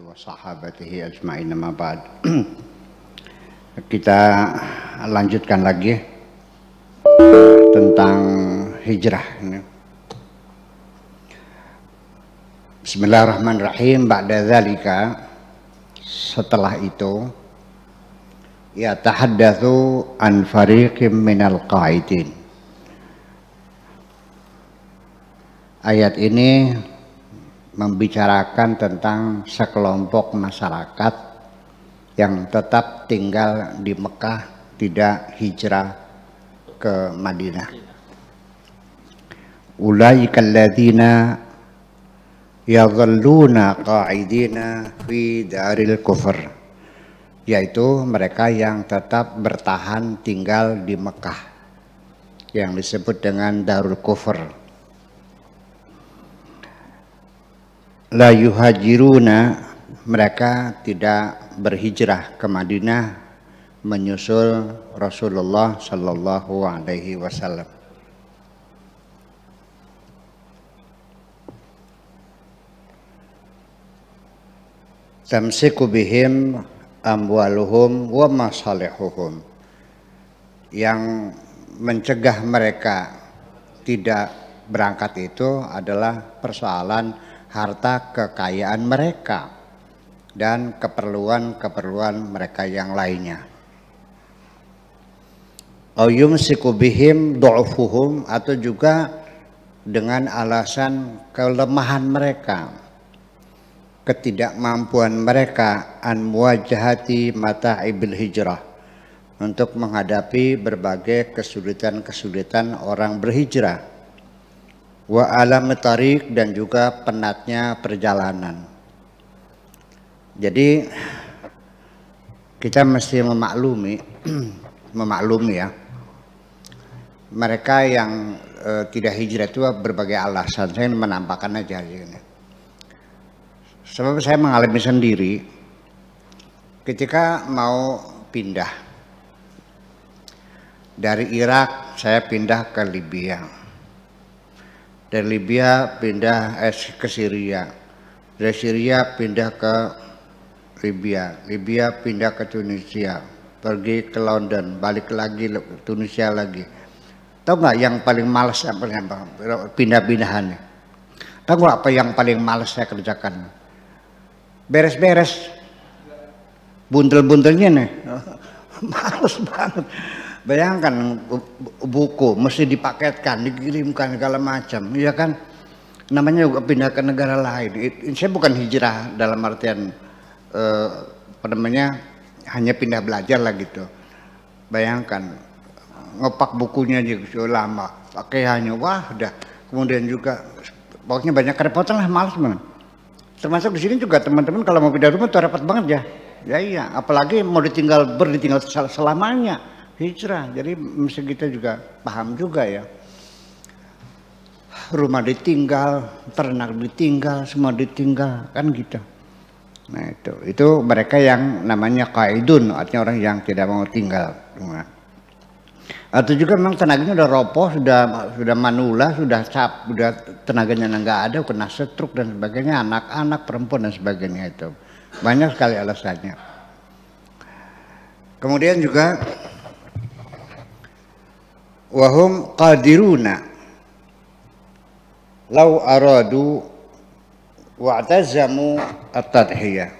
wa sahabatihi ajma'in, amma ba'd. Kita lanjutkan lagi tentang hijrah. Bismillahirrahmanirrahim. Ba'da dzalika, setelah itu, ya tahaddatsu an fariqim minal qa'idin. Ayat ini membicarakan tentang sekelompok masyarakat yang tetap tinggal di Mekah, tidak hijrah ke Madinah. Ulaikal ladzina yadhalluna qa'idina fi daril kufr, yaitu mereka yang tetap bertahan tinggal di Mekah, yang disebut dengan Darul Kufr. La yuhajiruna, mereka tidak berhijrah ke Madinah menyusul Rasulullah Sallallahu Alaihi Wasallam. Tamsiku bihim amwaluhum wa masalihuhum, yang mencegah mereka tidak berangkat itu adalah persoalan harta kekayaan mereka dan keperluan-keperluan mereka yang lainnya. Yumsiku bihim du'ufuhum, atau juga dengan alasan kelemahan mereka, ketidakmampuan mereka an muwajahati mataibil hijrah, untuk menghadapi berbagai kesulitan-kesulitan orang berhijrah. Wa alam tariq, dan juga penatnya perjalanan. Jadi kita mesti memaklumi ya, mereka yang tidak hijrah itu berbagai alasan. Saya menampakkan aja ini. Sebab saya mengalami sendiri ketika mau pindah dari Irak, saya pindah ke Libya. Dari Libya pindah ke Syria, dari Syria pindah ke Libya, Libya pindah ke Tunisia, pergi ke London, balik lagi Tunisia lagi. Tahu nggak yang paling malas apa pindah-pindahan? Tahu nggak apa yang paling malas saya kerjakan? Beres-beres, buntel-buntelnya nih, malas banget. Bayangkan buku mesti dipaketkan, dikirimkan segala macam, ya kan? Namanya juga pindah ke negara lain. Saya bukan hijrah dalam artian hanya pindah belajar lah gitu. Bayangkan ngepak bukunya juga lama, pakaiannya wah udah. Kemudian juga pokoknya banyak kerepotan lah, malas banget. Termasuk di sini juga teman-teman kalau mau pindah rumah tuh repot banget ya. Ya iya, apalagi mau ditinggal selamanya. Hijrah, jadi mesti kita juga paham juga ya. Rumah ditinggal, ternak ditinggal, semua ditinggal, kan gitu. Nah itu mereka yang namanya qaidun, artinya orang yang tidak mau tinggal. Atau juga memang tenaganya udah roboh, sudah manula, sudah tenaganya nggak ada, kena stroke dan sebagainya, anak-anak, perempuan dan sebagainya itu. Banyak sekali alasannya. Kemudian juga wahum qadiruna law aradu wa'tazamu at-tadhiyah.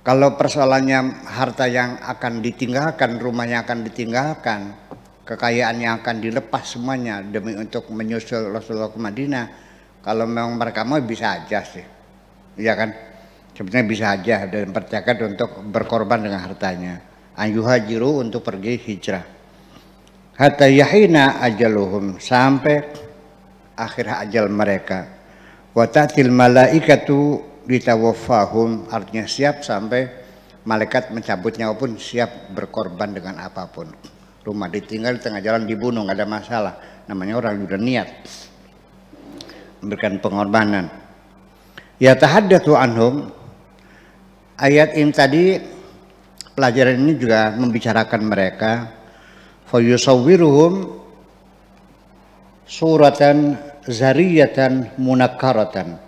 Kalau persoalannya harta yang akan ditinggalkan, rumah yang akan ditinggalkan, kekayaan yang akan dilepas semuanya demi untuk menyusul Rasulullah ke Madinah, kalau memang mereka mau bisa aja sih, ya kan? Sebenarnya bisa aja dan bertekad untuk berkorban dengan hartanya, ayuhajiru, untuk pergi hijrah. Hatta yahina ajaluhum, sampai akhir ajal mereka. Wa ta'til malaikatu litawaffahum, artinya siap sampai malaikat mencabutnya pun siap berkorban dengan apapun. Rumah ditinggal di tengah jalan dibunuh, nggak ada masalah. Namanya orang sudah niat memberikan pengorbanan. Ya tahaddatsu anhum, ayat ini tadi, pelajaran ini juga membicarakan mereka. Fayusawwiruhum suratan zariyatan munakkaratan,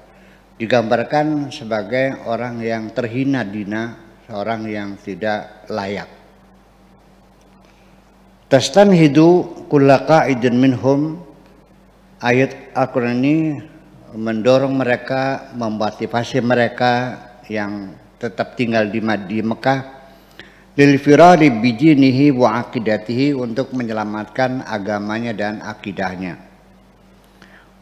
digambarkan sebagai orang yang terhina dina, seorang yang tidak layak. Tastanhidu kulla qa'idin minhum, ayat Al-Quran ini mendorong mereka, memotivasi mereka yang tetap tinggal di Mekah, lil firari bijinihi wa aqidatihi, untuk menyelamatkan agamanya dan akidahnya,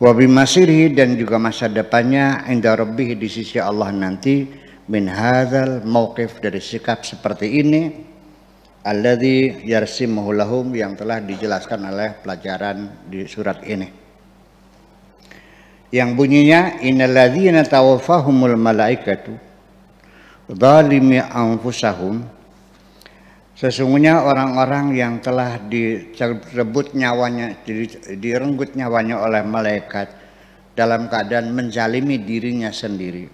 wa bimasirihi, dan juga masa depannya, inda rabbih, di sisi Allah nanti, min hadzal mauqif, dari sikap seperti ini, alladzi yarsimuhu lahum, yang telah dijelaskan oleh pelajaran di surat ini, yang bunyinya innalladzina tawaffahumul malaikatu zalimi anfusahum, sesungguhnya orang-orang yang telah direnggut nyawanya oleh malaikat dalam keadaan menzalimi dirinya sendiri.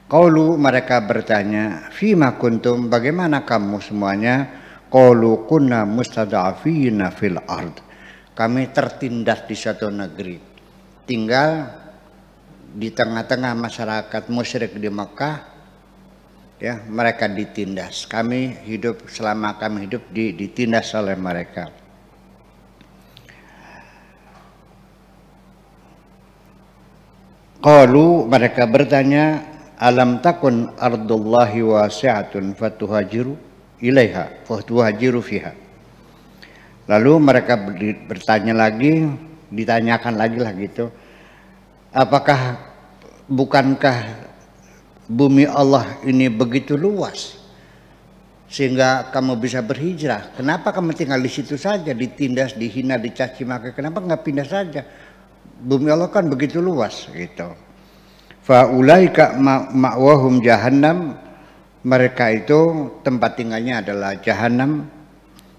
Qalu, mereka bertanya, fima kuntum, bagaimana kamu semuanya? Qalu kunna mustad'afina fil ard, kami tertindas di suatu negeri, tinggal di tengah-tengah masyarakat musyrik di Mekah, ya, mereka ditindas. Selama kami hidup ditindas oleh mereka. Qalu, mereka bertanya, alam takun ardullahi wasi'atun fatuhajiru ilaiha fatuhajiru fiha. Lalu mereka bertanya lagi, ditanyakan lagi lah gitu, bukankah bumi Allah ini begitu luas sehingga kamu bisa berhijrah? Kenapa kamu tinggal di situ saja, ditindas, dihina, dicaci maki? Kenapa nggak pindah saja? Bumi Allah kan begitu luas gitu. Fa ulaika ma'wahum jahannam, mereka itu tempat tinggalnya adalah jahannam,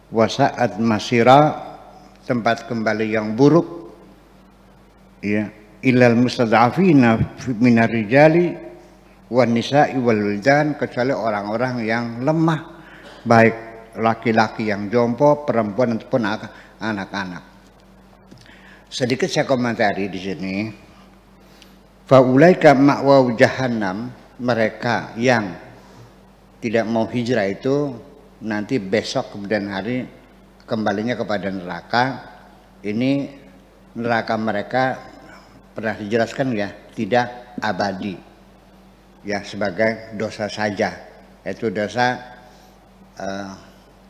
wasa'at masira, tempat kembali yang buruk, ya, ilal mustad'afina minar rijali wan nisa'i wal wildan, kecuali orang-orang yang lemah, baik laki-laki yang jompo, perempuan ataupun anak-anak. Sedikit saya komentari di sini. Faulaika ma'waw jahannam, mereka yang tidak mau hijrah itu nanti besok kemudian hari kembalinya kepada neraka. Ini neraka mereka pernah dijelaskan ya, tidak abadi, ya, sebagai dosa saja, yaitu dosa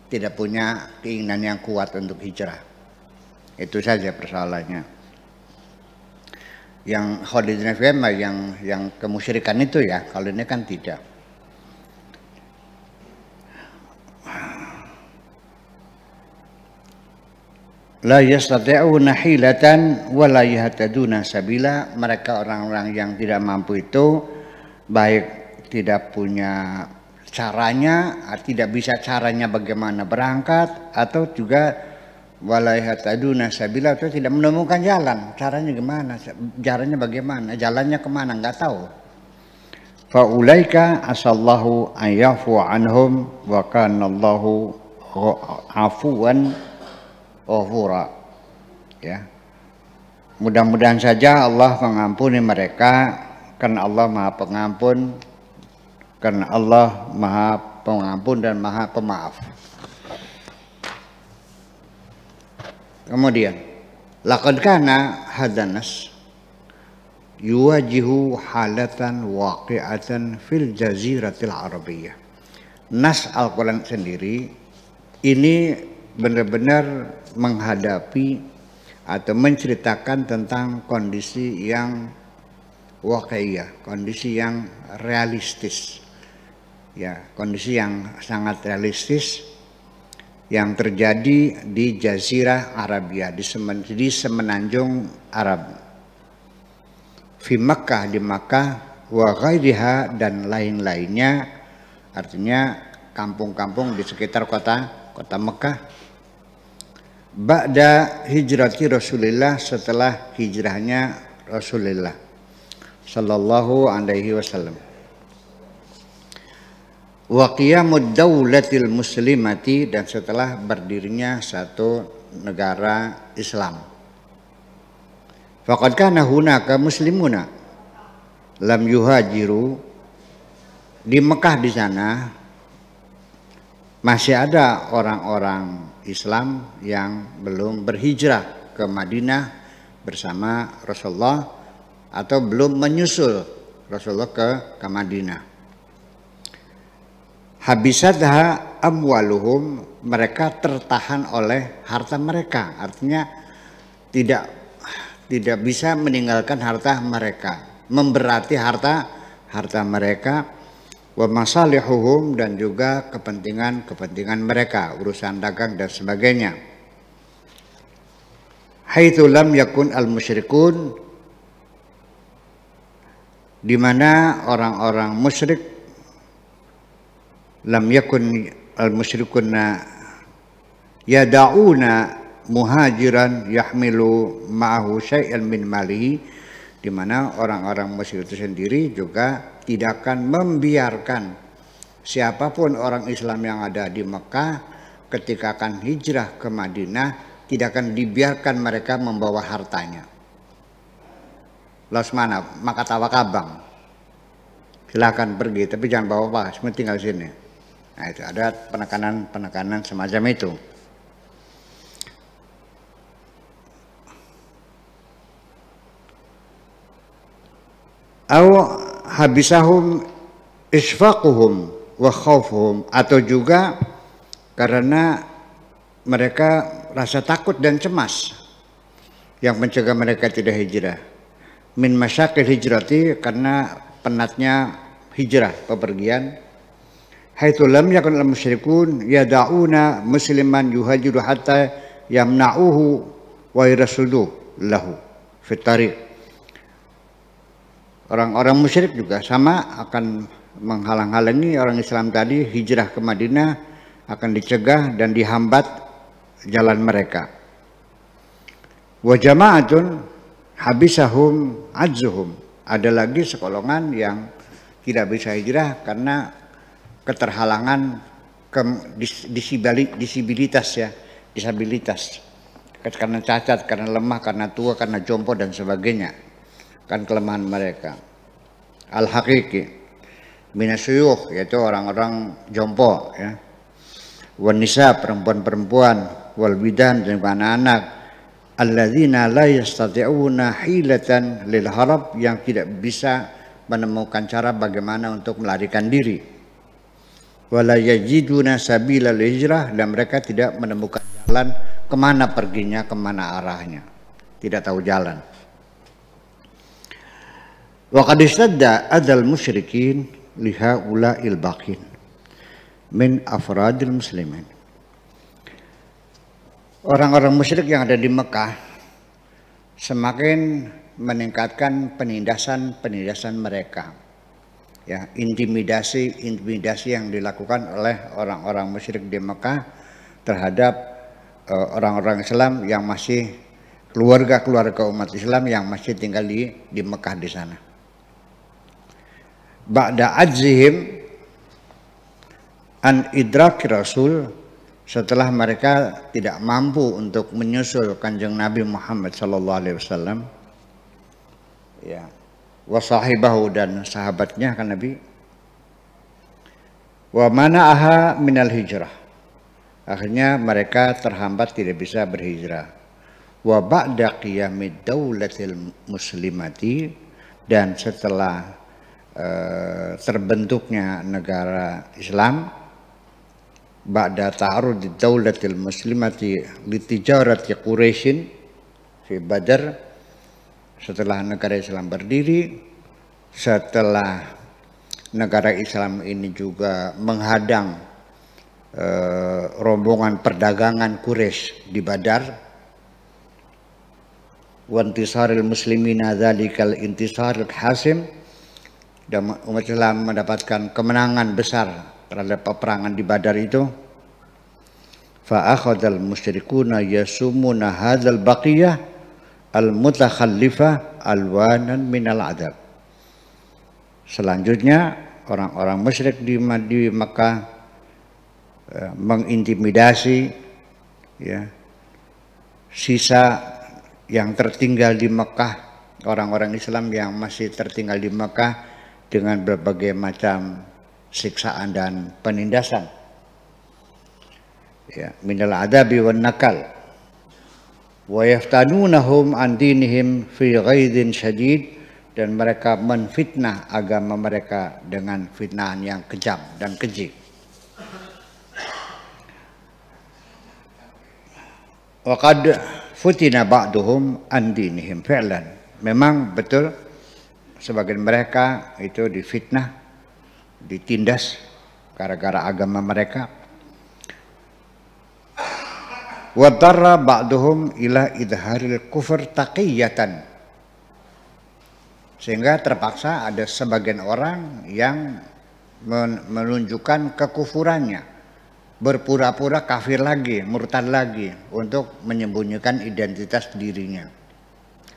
tidak punya keinginan yang kuat untuk hijrah. Itu saja persoalannya. Yang Khalidin FM yang kemusyrikan itu ya, kalau ini kan tidak. La yastati'una hilatan wa la yahtaduna sabila, mereka orang-orang yang tidak mampu itu baik tidak punya caranya, tidak bisa caranya bagaimana berangkat, atau juga wala yahtaduna sabila, itu tidak menemukan jalan, caranya gimana, jalannya bagaimana, jalannya kemana, nggak tahu. Fa ulaika asallahu ayafu anhum wa kana Allahu afuwan ghafura, ya, mudah-mudahan saja Allah mengampuni mereka, karena Allah Maha Pengampun, karena Allah Maha Pengampun dan Maha Pemaaf. Kemudian laqad kana hadanas yuwajihu halatan waqi'atan fil jaziratil arabiyyah. Nas Al-Quran sendiri ini benar-benar menghadapi atau menceritakan tentang kondisi yang waqi'iyah, kondisi yang realistis, ya, kondisi yang sangat realistis yang terjadi di Jazirah Arabia, di semenanjung Arab, fi Makkah, di Makkah, wa ghairiha, dan lain-lainnya, artinya kampung-kampung di sekitar kota Mekah. Ba'da hijrati Rasulillah, setelah hijrahnya Rasulullah sallallahu alaihi wasallam. Wa qiyamud daulatil muslimati, dan setelah berdirinya satu negara Islam. Faqad kana hunaka muslimuna, lam yuhajiru, di Mekah di sana masih ada orang-orang Islam yang belum berhijrah ke Madinah bersama Rasulullah atau belum menyusul Rasulullah ke Madinah. Habisatha amwaluhum, mereka tertahan oleh harta mereka, artinya tidak bisa meninggalkan harta mereka, memberati harta mereka, wa masalihuhum, dan juga kepentingan mereka, urusan dagang dan sebagainya. Haitsu lam yakun al-musyrikun, di mana orang-orang musyrik, lam yakun al-musyrikuna yada'una muhajiran yahmilu ma'ahu syai'an min malihi, di mana orang-orang musyrik itu sendiri juga tidak akan membiarkan siapapun orang Islam yang ada di Mekah ketika akan hijrah ke Madinah, tidak akan dibiarkan mereka membawa hartanya. Los mana? Maka tawakabang, silakan pergi, tapi jangan bawa apa, semua tinggal sini. Nah, itu ada penekanan semacam itu. Aw habisahum isfaquhum wa khawfuhum, atau juga karena mereka rasa takut dan cemas yang mencegah mereka tidak hijrah. Min masyaqil hijrati, karena penatnya hijrah, bepergian. Haitsu lam yakun al musyrikun yada'una musliman yuhajiru hatta yamna'uhu wa yarsudu lahu fit tariq. Orang-orang musyrik juga sama akan menghalang-halangi orang Islam tadi hijrah ke Madinah, akan dicegah dan dihambat jalan mereka. Wa jama'atun habisahum ajzuhum, ada lagi sekolongan yang tidak bisa hijrah karena keterhalangan disabilitas, karena cacat, karena lemah, karena tua, karena jompo dan sebagainya, kan kelemahan mereka. Al-haqiqi minasyuyukh, yaitu orang-orang jompo, ya. Wan nisa, perempuan-perempuan, wal bidan, dan anak-anak, alladzina la yastati'una hilatan lil harab, yang tidak bisa menemukan cara bagaimana untuk melarikan diri. Wala yajiduna sabila lil hijrah, dan mereka tidak menemukan jalan kemana perginya, kemana arahnya, tidak tahu jalan. Wa qad istadda adal musyrikin liha ula'il baqin min afradil muslimin. Orang-orang musyrik yang ada di Mekah semakin meningkatkan penindasan mereka, ya, intimidasi yang dilakukan oleh orang-orang musyrik di Mekah terhadap orang-orang Islam yang masih keluarga umat Islam yang masih tinggal di Mekah di sana. Ba'da ajzihim an idraki Rasul, setelah mereka tidak mampu untuk menyusul Kanjeng Nabi Muhammad sallallahu alaihi wasallam, ya, wa sahibahu, dan sahabatnya kan Nabi, wa mana'aha minal hijrah, akhirnya mereka terhambat tidak bisa berhijrah. Wa ba'da qiyamid daulatil muslimati, dan setelah terbentuknya negara Islam, ba'da ta'arud daulatil muslimati litijarati Quraisyin fi Badar, setelah negara Islam berdiri, setelah negara Islam ini juga menghadang rombongan perdagangan Quraisy di Badar, wa intisaril muslimina dzalikal intisarul hasim, dan umat Islam mendapatkan kemenangan besar terhadap peperangan di Badar itu. Fa akhadhal musyrikuna yasumuna hadzal baqiyah al mutakhallifah alwanan minal adab. Selanjutnya orang-orang musyrik di Makkah mengintimidasi, ya, sisa yang tertinggal di Mekah orang-orang Islam yang masih tertinggal di Mekah dengan berbagai macam siksaan dan penindasan. Ya, minal adabi wan nakal. Wa yaftanunahum an dinihim fi ghaidin syadid, dan mereka menfitnah agama mereka dengan fitnahan yang kejam dan keji. Wa qad futina ba'duhum an dinihim fi'lan. Memang betul sebagian mereka itu difitnah, ditindas gara-gara agama mereka. Wa darra ba'duhum ila idharil kufur taqiyatan, sehingga terpaksa ada sebagian orang yang menunjukkan kekufurannya, berpura-pura kafir lagi, murtad lagi untuk menyembunyikan identitas dirinya.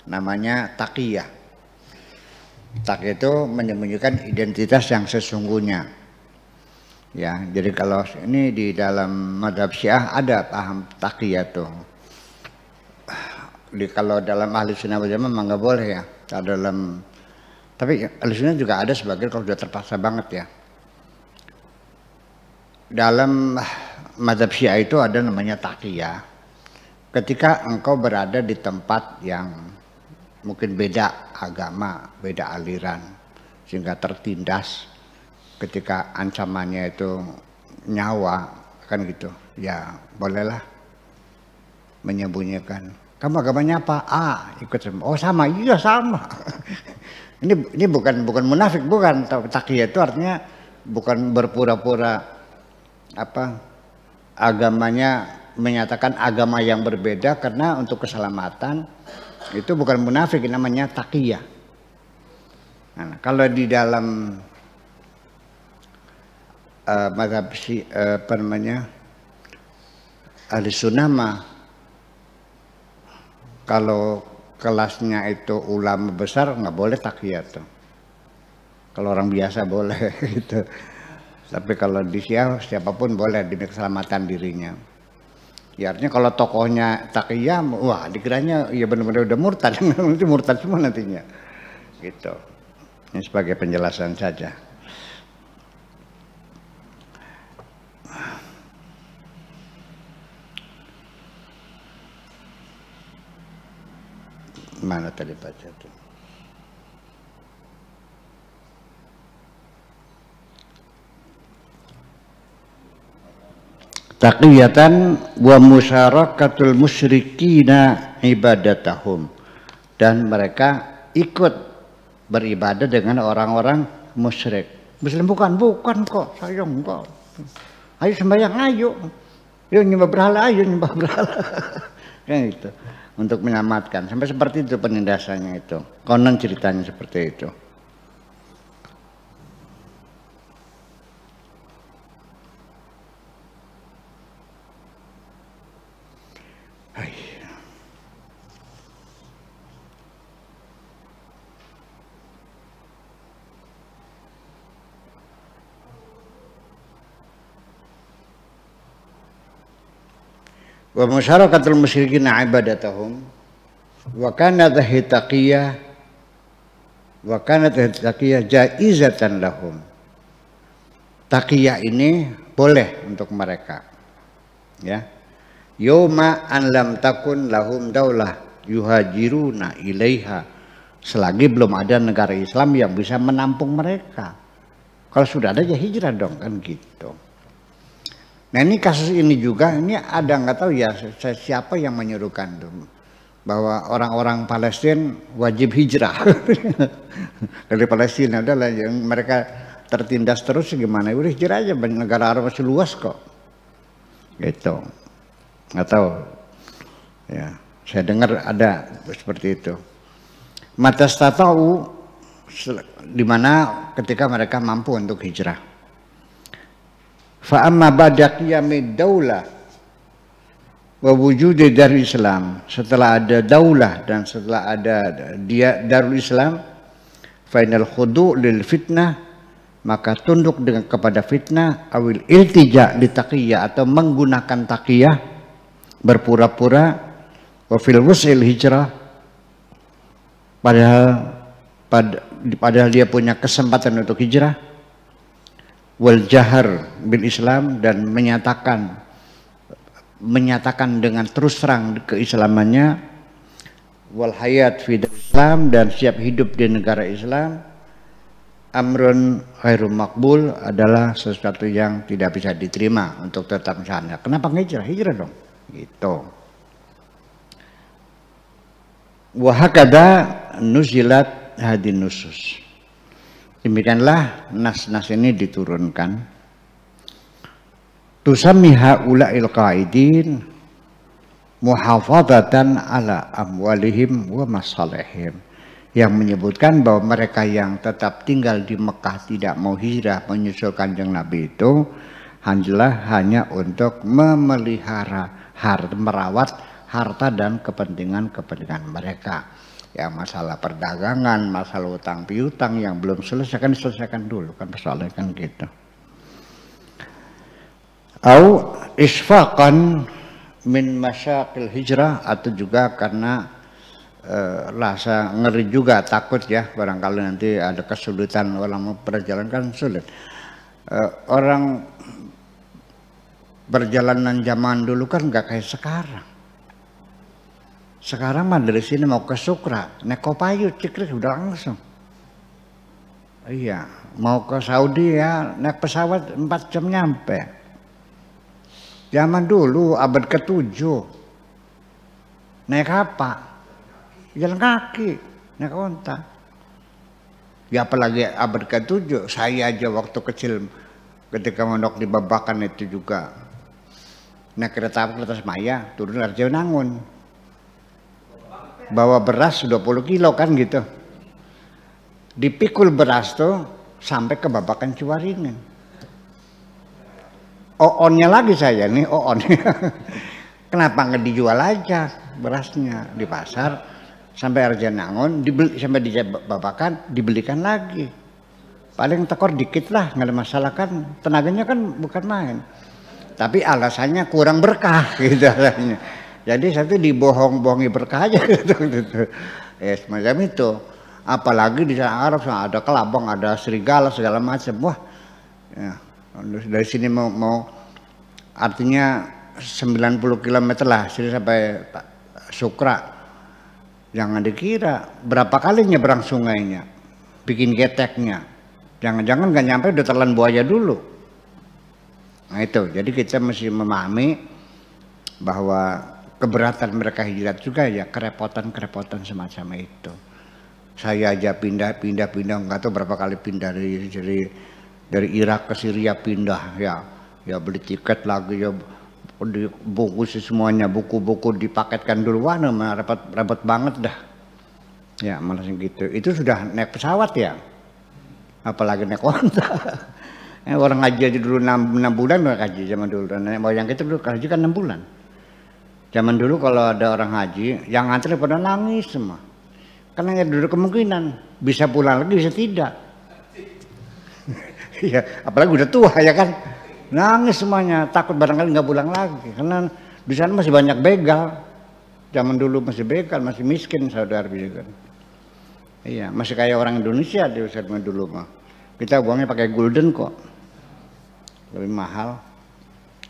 Namanya taqiyah. Taqiyah itu menyembunyikan identitas yang sesungguhnya. Ya, jadi kalau ini di dalam mazhab Syiah ada paham taqiyah tuh. Kalau dalam ahli sunnah wal jamaah memang nggak boleh ya. Tapi ahli sunnah juga ada sebagian kalau sudah terpaksa banget ya. Dalam mazhab Syiah itu ada namanya taqiyah. Ketika engkau berada di tempat yang mungkin beda agama, beda aliran, sehingga tertindas ketika ancamannya itu nyawa, kan gitu. Ya bolehlah menyembunyikan. Kamu agamanya apa? Ikut sama. Oh sama, iya sama. Ini bukan munafik, bukan. Taqiyah itu artinya bukan berpura-pura agamanya, menyatakan agama yang berbeda karena untuk keselamatan. Itu bukan munafik, namanya taqiyah. Nah, kalau di dalam mazhab ahli sunnah mah, kalau kelasnya itu ulama besar nggak boleh taqiyah tuh. Kalau orang biasa boleh gitu. Tapi kalau di Syiah siapapun boleh demi keselamatan dirinya. Ya artinya kalau tokohnya taqiyah, wah dikiranya ya benar-benar udah murtad, nanti murtad semua nantinya. Gitu. Ini sebagai penjelasan saja. Mana tadi baca itu? Taqiyatan wa musyarakatul musyrikina ibadatahum, dan mereka ikut beribadah dengan orang-orang musyrik. Muslim bukan kok, saya enggak. Ayo sembahyang, ayo nyembah berhala, kan gitu. Untuk menyelamatkan, sampai seperti itu penindasannya itu. Konon ceritanya seperti itu. Wa masyarakatul musyrikin ibadatahum wa kanat taqiyah jaizatan lahum. Taqiyah ini boleh untuk mereka. Ya. Yoma an lam takun lahum daulah yuhajiruna ilaiha, selagi belum ada negara Islam yang bisa menampung mereka. Kalau sudah ada ya hijrah dong, kan gitu. Nah ini kasus ini juga, ini ada nggak tahu ya siapa yang menyuruhkan tuh, bahwa orang-orang Palestina wajib hijrah dari Palestina. Adalah yang mereka tertindas terus gimana, udah hijrah aja, banyak negara Arab masih luas kok. Gitu, nggak tahu. Ya, saya dengar ada seperti itu. Matastata'u, di mana ketika mereka mampu untuk hijrah. Fa amma ba'da qiyamid daulah wa wujudi darul Islam, setelah ada daulah dan setelah ada dia darul Islam, final khudu' lil fitnah, maka tunduk dengan kepada fitnah, awil iltija li taqiyah, atau menggunakan taqiyah, berpura-pura, wa fil wusil hijrah, padahal dia punya kesempatan untuk hijrah, wal jahar bil Islam, dan menyatakan dengan terus terang keislamannya, wal hayat fi Islam, dan siap hidup di negara Islam, amrun khairum makbul, adalah sesuatu yang tidak bisa diterima untuk tetap sana. Kenapa hijrah? Hijrah dong, gitu. Wa hakada nuzilat hadin nusus. Demikianlah nas-nas ini diturunkan. Tusammiha ula'il qaidin muhafadzatan ala amwalihim wa masalihim, yang menyebutkan bahwa mereka yang tetap tinggal di Mekah tidak mau hijrah menyusul Kanjeng Nabi itu hanya untuk memelihara merawat harta dan kepentingan mereka. Ya, masalah perdagangan, masalah utang piutang yang belum selesai kan diselesaikan dulu, kan persoalannya kan gitu. Au isfaqan min masyaqil hijrah, atau juga karena rasa ngeri juga, takut ya, barangkali nanti ada kesulitan orang perjalanan, kan sulit. Orang perjalanan zaman dulu kan nggak kayak sekarang. Sekarang mah dari sini mau ke Sukra, naik Kopayut, Cikris udah langsung. Iya, mau ke Saudi ya naik pesawat 4 jam nyampe. Zaman dulu abad ke-7 naik apa? Jalan kaki, naik onta. Ya apalagi abad ke-7, saya aja waktu kecil ketika mondok di Babakan itu juga naik kereta api Kertas Maya, turun Rajanangun. Bawa beras 20 kilo kan gitu. Dipikul beras tuh sampai ke Babakan Ciwaringin. Oonnya lagi saya nih, oonnya. Kenapa nggak dijual aja berasnya di pasar sampai Rajanangun, dibeli sampai di Babakan, dibelikan lagi. Paling tekor dikit lah, nggak ada masalah kan. Tenaganya kan bukan main. Tapi alasannya kurang berkah gitu alasannya. Jadi satu dibohong-bohongi berkah aja gitu. Semacam itu. Apalagi di sana Arab ada kelabang, ada serigala segala macam. Wah, ya, dari sini mau artinya 90 km lah sini sampai Sukra. Jangan dikira berapa kali nyebrang sungainya, bikin geteknya. Jangan-jangan nggak nyampe udah telan buaya dulu. Nah itu, jadi kita mesti memahami bahwa keberatan mereka hijrah juga ya, kerepotan semacam itu. Saya aja pindah nggak tahu berapa kali pindah dari Irak ke Syria pindah ya beli tiket lagi ya, dibungkus semuanya, buku-buku dipaketkan dulu, wah repot banget dah. Ya malah gitu. Itu sudah naik pesawat ya, apalagi naik onta. Orang ngaji aja dulu 6 bulan ngaji zaman dulu. Dan yang kita dulu ngaji kan 6 bulan. Zaman dulu kalau ada orang haji, yang ngantri pada nangis semua. Karena dulu kemungkinan bisa pulang lagi, bisa tidak. Iya, apalagi udah tua ya kan. Nangis semuanya, takut barangkali nggak pulang lagi. Karena di sana masih banyak begal. Zaman dulu masih begal, masih miskin saudara juga. Iya, masih kayak orang Indonesia di zaman dulu mah. Kita uangnya pakai gulden kok. Lebih mahal.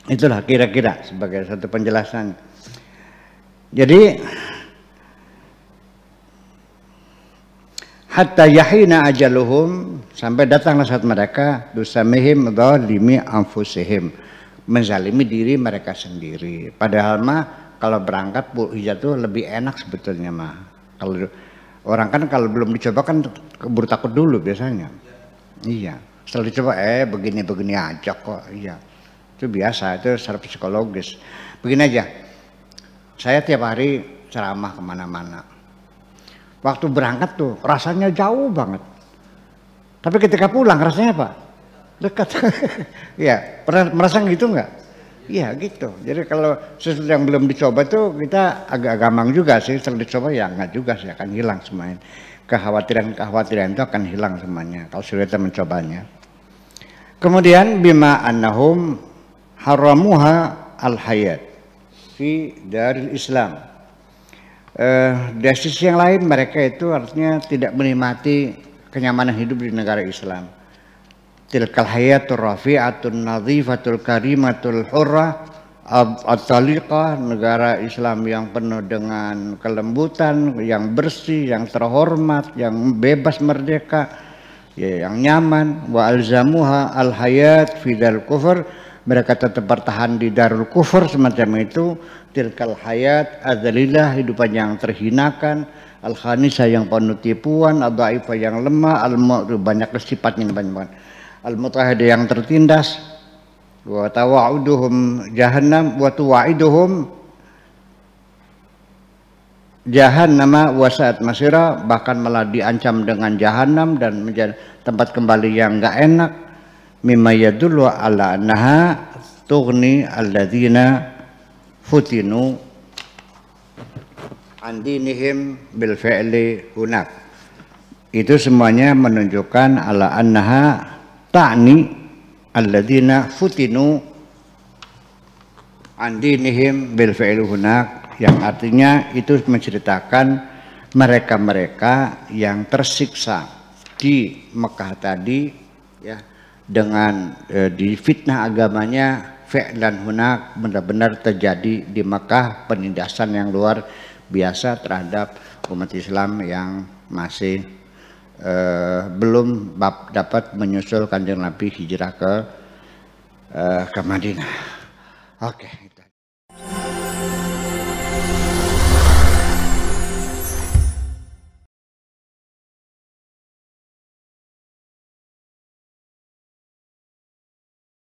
Itulah kira-kira sebagai satu penjelasan. Jadi hatta yahina ajaluhum, sampai datanglah saat mereka dusamihim dzalimi anfusihim, menzalimi diri mereka sendiri. Padahal mah kalau berangkat hijrah itu lebih enak sebetulnya mah. Kalau orang kan kalau belum dicoba kan keburu takut dulu biasanya. Iya, setelah dicoba begini aja kok. Iya, itu biasa, itu secara psikologis. Begini aja. Saya tiap hari ceramah kemana-mana. Waktu berangkat tuh rasanya jauh banget. Tapi ketika pulang rasanya apa? Dekat. Ya, pernah merasa gitu nggak? Iya gitu. Jadi kalau sesuatu yang belum dicoba tuh kita agak gampang juga sih. Setelah dicoba ya nggak juga sih, akan hilang semuanya. Kekhawatiran itu akan hilang semuanya kalau sudah kita mencobanya. Kemudian bima annahum haramuha al-hayat fi daril Islam, Dari sisi yang lain mereka itu artinya tidak menikmati kenyamanan hidup di negara Islam. Tilkal hayatul rafi'atul nadhifatul karimatul hurrah at-taliqah, negara Islam yang penuh dengan kelembutan, yang bersih, yang terhormat, yang bebas merdeka, ya, yang nyaman. Wa alzamuha al-hayat fi darul kufur, mereka tetap bertahan di darul kufur semacam itu. Tilkal hayat adzalilah, hidupan yang terhinakan, al-khanisah yang penuh tipuan, ad-dhaifah yang lemah, banyak sifatnya banyak. Al-mutahhid yang tertindas, wa tawa'uduhum jahannam wa tuwa'iduhum jahannama wa sa'at masira, bahkan malah diancam dengan jahanam dan menjadi tempat kembali yang enggak enak. Mimma yadullu ala annaha tughni alladzina futinu an dinihim bil fi'li hunak. Itu semuanya menunjukkan ala annaha ta'ni alladzina futinu an dinihim bil fi'li hunak, yang artinya itu menceritakan mereka-mereka yang tersiksa di Mekah tadi, ya, dengan difitnah agamanya fi'lan hunak, benar-benar terjadi di Mekah penindasan yang luar biasa terhadap umat Islam yang masih belum dapat menyusul Kanjeng Nabi hijrah ke Madinah. Oke.